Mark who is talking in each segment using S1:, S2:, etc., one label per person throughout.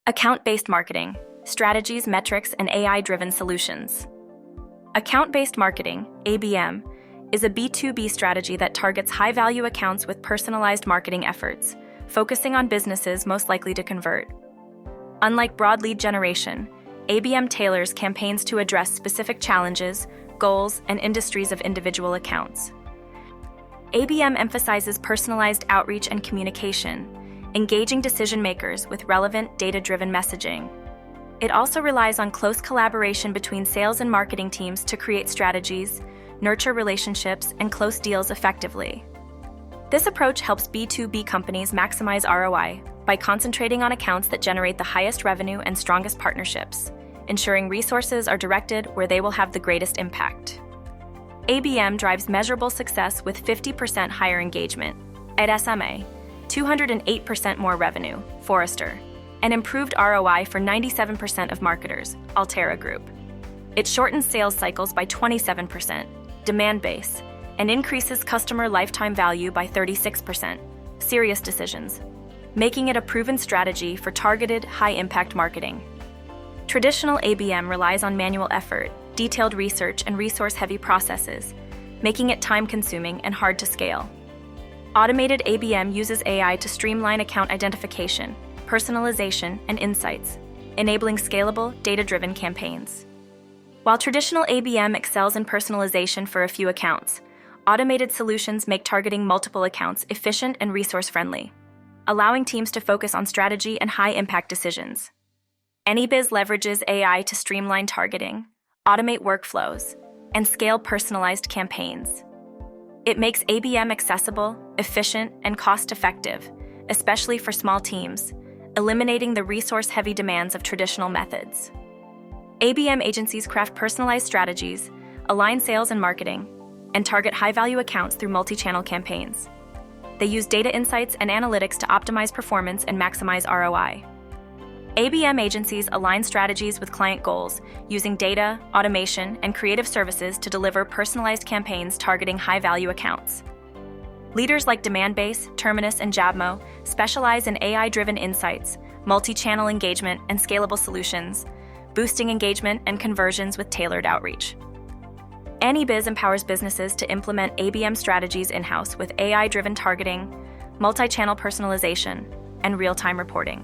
S1: Account-based marketing, strategies, metrics, and AI-driven solutions. Account-based marketing, ABM, is a B2B strategy that targets high-value accounts with personalized marketing efforts, focusing on businesses most likely to convert. Unlike broad lead generation, ABM tailors campaigns to address specific challenges, goals, and industries of individual accounts. ABM emphasizes personalized outreach and communication, engaging decision-makers with relevant, data-driven messaging. It also relies on close collaboration between sales and marketing teams to create strategies, nurture relationships, and close deals effectively. This approach helps B2B companies maximize ROI by concentrating on accounts that generate the highest revenue and strongest partnerships, ensuring resources are directed where they will have the greatest impact. ABM drives measurable success with 50% higher engagement at SMA, 208% more revenue, Forrester, and improved ROI for 97% of marketers, Altera Group. It shortens sales cycles by 27%, demand base, and increases customer lifetime value by 36%, Serious Decisions, making it a proven strategy for targeted, high-impact marketing. Traditional ABM relies on manual effort, detailed research, and resource-heavy processes, making it time-consuming and hard to scale. Automated ABM uses AI to streamline account identification, personalization, and insights, enabling scalable, data-driven campaigns. While traditional ABM excels in personalization for a few accounts, automated solutions make targeting multiple accounts efficient and resource-friendly, allowing teams to focus on strategy and high-impact decisions. AnyBiz leverages AI to streamline targeting, automate workflows, and scale personalized campaigns. It makes ABM accessible, efficient, and cost-effective, especially for small teams, eliminating the resource-heavy demands of traditional methods. ABM agencies craft personalized strategies, align sales and marketing, and target high-value accounts through multi-channel campaigns. They use data insights and analytics to optimize performance and maximize ROI. ABM agencies align strategies with client goals, using data, automation, and creative services to deliver personalized campaigns targeting high-value accounts. Leaders like Demandbase, Terminus, and Jabmo specialize in AI-driven insights, multi-channel engagement, and scalable solutions, boosting engagement and conversions with tailored outreach. AnyBiz empowers businesses to implement ABM strategies in-house with AI-driven targeting, multi-channel personalization, and real-time reporting.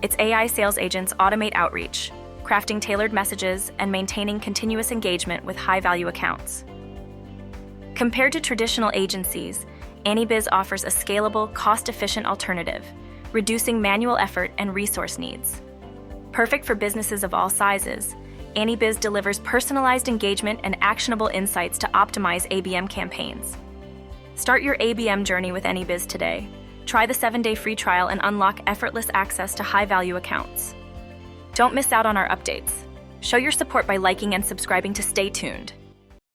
S1: Its AI sales agents automate outreach, crafting tailored messages and maintaining continuous engagement with high-value accounts. Compared to traditional agencies, AnyBiz offers a scalable, cost-efficient alternative, reducing manual effort and resource needs. Perfect for businesses of all sizes, AnyBiz delivers personalized engagement and actionable insights to optimize ABM campaigns. Start your ABM journey with AnyBiz today. Try the 7-day free trial and unlock effortless access to high-value accounts. Don't miss out on our updates. Show your support by liking and subscribing to stay tuned.